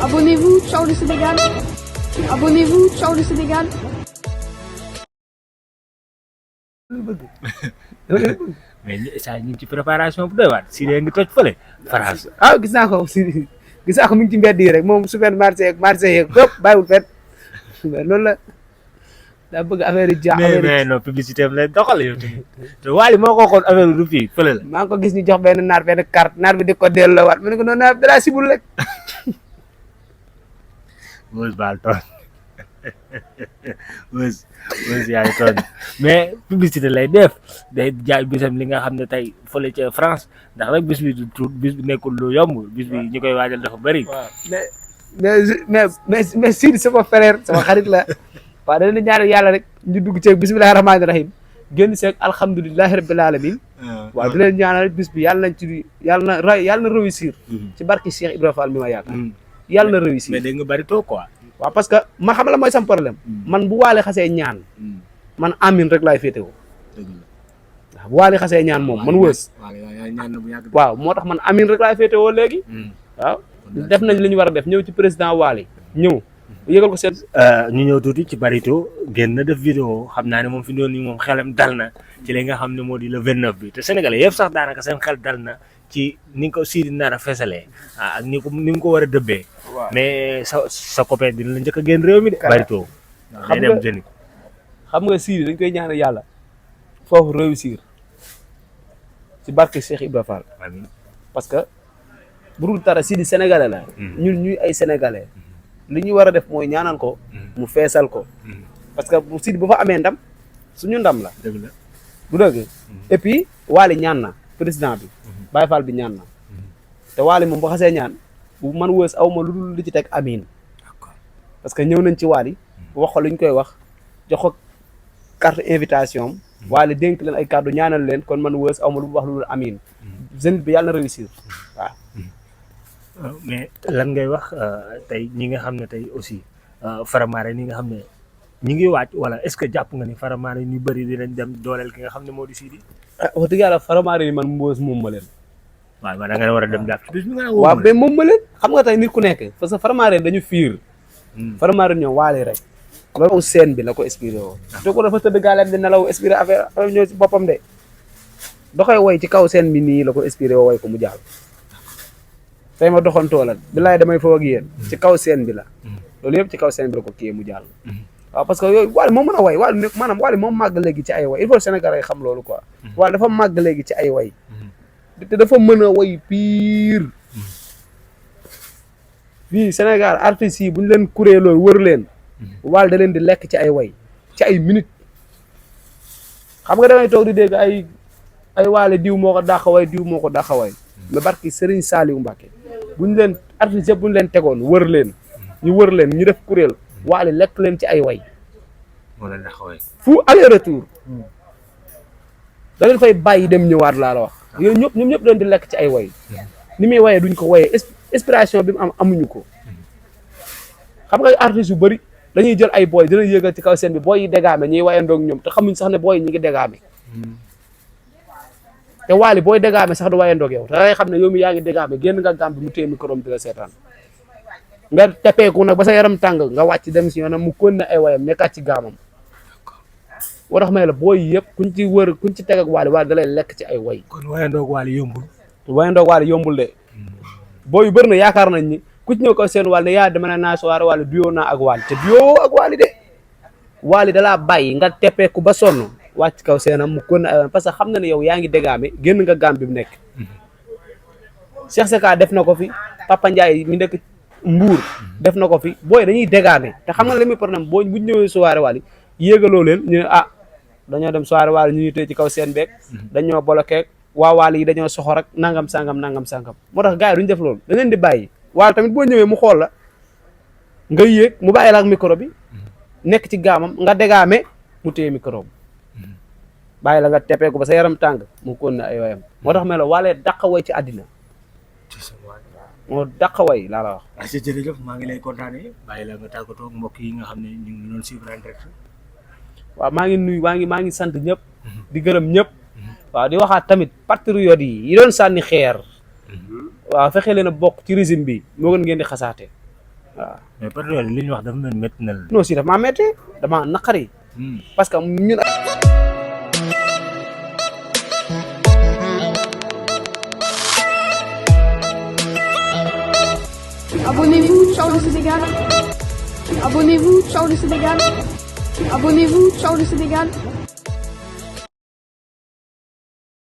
Abonnez-vous, ciao le Sénégal. Abonnez-vous, ciao le Sénégal. mais saa ñu ngi ci préparation bu doy waar Siré ngi toj fële France. ah gis naa ko si gis naa ko mi ngi ci mbedd yi rek moom supermarché yeeg marché yeeg bépp bàyyiwul fenn loolu la daa bëgg affaire yi ja mais non publicité am lay doxal yow tamit te Wally moo ko waxoon affaire du fii fële la. maa ngi ko gis ñu jox benn naar benn carte naar bi di ko delloowaat ma ne ko noonu naar bi dalaa sibul rek. Wëz baal toon wëz yaa ngi toon mais publicité lay def day jaay bisam li nga xam ne tey fële ca France ndax rek bis bi du tuut bis bi nekkul lu yomb bis bi ñu koy waajal dafa bëri. mais Sidi sama frère sama xarit la waaw da leen ñaanal yàlla rek ñu dugg ceeg bismillahi rahmaani rahim génn seeg alhamdulilahi rabbil alamin waaw di leen ñaanal bis bi yàlla nañ ci yàlla na réussir ci barki Cheikh Ibrahima Fall mi ma yaakaar yàlla na réussir mais da nga bëri too quoi. waaw parce que ma xam la mooy sam problème man bu Wally xasee ñaan man amin rek laay féetewoo waaw bu Wally xasee ñaan moom man wës waaw moo tax man amin rek laay féetewoo léegi waaw def nañ li ñu war a def ñëw ci président Wally ñëw yëgal ko seen ñu ñëw tuuti ci Barito génn na def vidéo xam naa ne moom fi doon nii moom xelam dal na ci li nga xam ne moo di le 29 bi te sénégalais yëpp sax daanaka seen xel dal na ci ni nga ko Sidi nar a fesalee ak ni mu ko war a dëbbee mais sa copain dina la njëkk a génn réew mi de Barito day dem jëni xam nga Sidi dañ koy ñaanal yàlla foofu réussir ci barke Cheikh Ibrahima Fall amiin parce que bu dul dara Sidi sénégalais la ñun ñuy ay sénégalais li ñu war a def mooy ñaanal ko mu feesal ko parce que bu Sidi bu fa amee ndam suñu ndam la dëgg la bu dëgg et puis Wally ñaan na président bi Baye Fall bi ñaan na te Wally moom bu xasee ñaan bu man wës aw ma lu dul li ci teg amiin parce que ñëw nañ ci Wally wax ko lu ñu koy wax jox ko carte invitation am Wally dénk leen ay kàddu ñaanal leen kon man wës aw ma lu wax lu dul amiin jeune bi yàlla na réussir waaw mais lan ngay wax tey ñi nga xam ne tey aussi Faramareen ñi nga xam ne ñi ngi waaj wala est-ce que jàpp nga ni Faramareen ñu bëri dinañ dem dooleel ki nga xam ne moo di Sidi. wax dëgg yàlla Faramareen yi man mboos moom ma leen. waaw man da nga war a dem jàpp ci bis bi nga. waaw mais moom ma leen xam nga tey nit ku nekk parce que Faramareen dañu fiir. Faramareen ñoom Wally rek. loolu scène bi la ko inspiré woo. te ko dafa tëdd gaaleem di nelaw inspiré affaire ñëw ci boppam de. da koy woy ci kaw scène bi nii la ko inspiré woo woy ko mu jàll. tey ma doxantoo la bilaay damay foo ak yéen ci kaw scène bi la loolu yëpp ci kaw scène bi la ko kiyee mu jàll waaw parce que yooyu Wally moom mën a way Wally maanaam Wally moom màgg léegi ci ay way il faut Sénégal ay xam loolu quoi Wally dafa màgg léegi ci ay way te dafa mën a way pire fii Sénégal artistes yi bu ñu leen kuréeloo wër leen Wally da leen di lekk ci ay way ci ay minutes xam nga damay toog di dégg ay Wally diw moo ko dàq way diw moo ko dàq way mais barki Serigne Saliou Mbacké bu ñu leen artistes yëpp bu ñu leen tegoon wër leen ñu def kuréel Wally lekk leen ci ay way wala ndax way fu aller retour da leen fay bàyyi dem ñëwaat laa la wax yooyu ñoom ñëpp leen di lekk ci ay way ni muy wayee duñ ko wayee inspiration bi mu am amuñu ko xam nga artistes yu bëri dañuy jël ay booy dina yëgal ci kaw seen bi booy yi dégaame ñuy wayandoog ñoom te xamuñ sax ne booy yi ñu ngi dégaame te Wally booy dégaame sax du wayandoog yow te dangay xam ne yow mi yaa ngi dégaame génn nga gàm bi mu téye micro di la seetaan nga tepeeku nag ba sa yaram tàng nga wàcc dem si yoonam mu kon ne ay wayam nekkaat ci gaamam woo tax may la booy yëpp kuñ ci wër kuñ ci teg ak Wally da lay lekk ci ay way kon wayandoog Wally yombul wayandoog Wally yombul de booy yu bëri na yaakaar nañ ni ku ci ñëw ko seen Wally ne yaa dama naa soirée Wally duyoo naa ak Wally te duyoo ak Wally de Wally dalaa bàyyi nga tepeeku ba sonn wàcc kaw seenam mu kon ne ay way parce que xam na ne yow yaa ngi dégaame génn nga gaam bi mu nekk Cheikh Seka def na ko fi Papa Ndiaye mi nekk Mbuur def na ko fi booy dañuy dégaame te xam nga li muy problème boo bu ñëwee soirée Wally yéegaloo leen ñu ne dañoo dem soirée Wally ñu ñuy tëj ci kaw seen beeg dañoo bloqué waa Wally yi dañoo soxor ak nangam sangam moo tax gars yi duñ def loolu da leen di bàyyi Wally tamit boo ñëwee mu xool la nga yéeg mu bàyyi la ak micro bi nekk ci gaamam nga dégaame mu téye micro bi bàyyi la nga tepeeku ba sa yaram tàng mu kon ne ay wayam moo tax mel la Wally dàq way ci àddina moo dàq way laa la wax. waaw si jërëjëf maa ngi lay kontaanee bàyyi la nga tàggatoo ak mbokk yi nga xam ne ñu ngi doon suivre en direct. waaw maa ngi nuyu maa ngi sant ñëpp di gërëm ñëpp waaw di waxaat tamit patriotes yi doon sànni xeer waaw fexe leen a bokk ci régime bi moo gën ngeen di xasaate waaw. mais patriote li ñu wax dafa mel métti na la. non si dafa maa métti dama naqari parce que ñun. Abonnez-vous, ciao le Sénégal. Abonnez-vous, ciao le Sénégal. Abonnez-vous, ciao le Sénégal.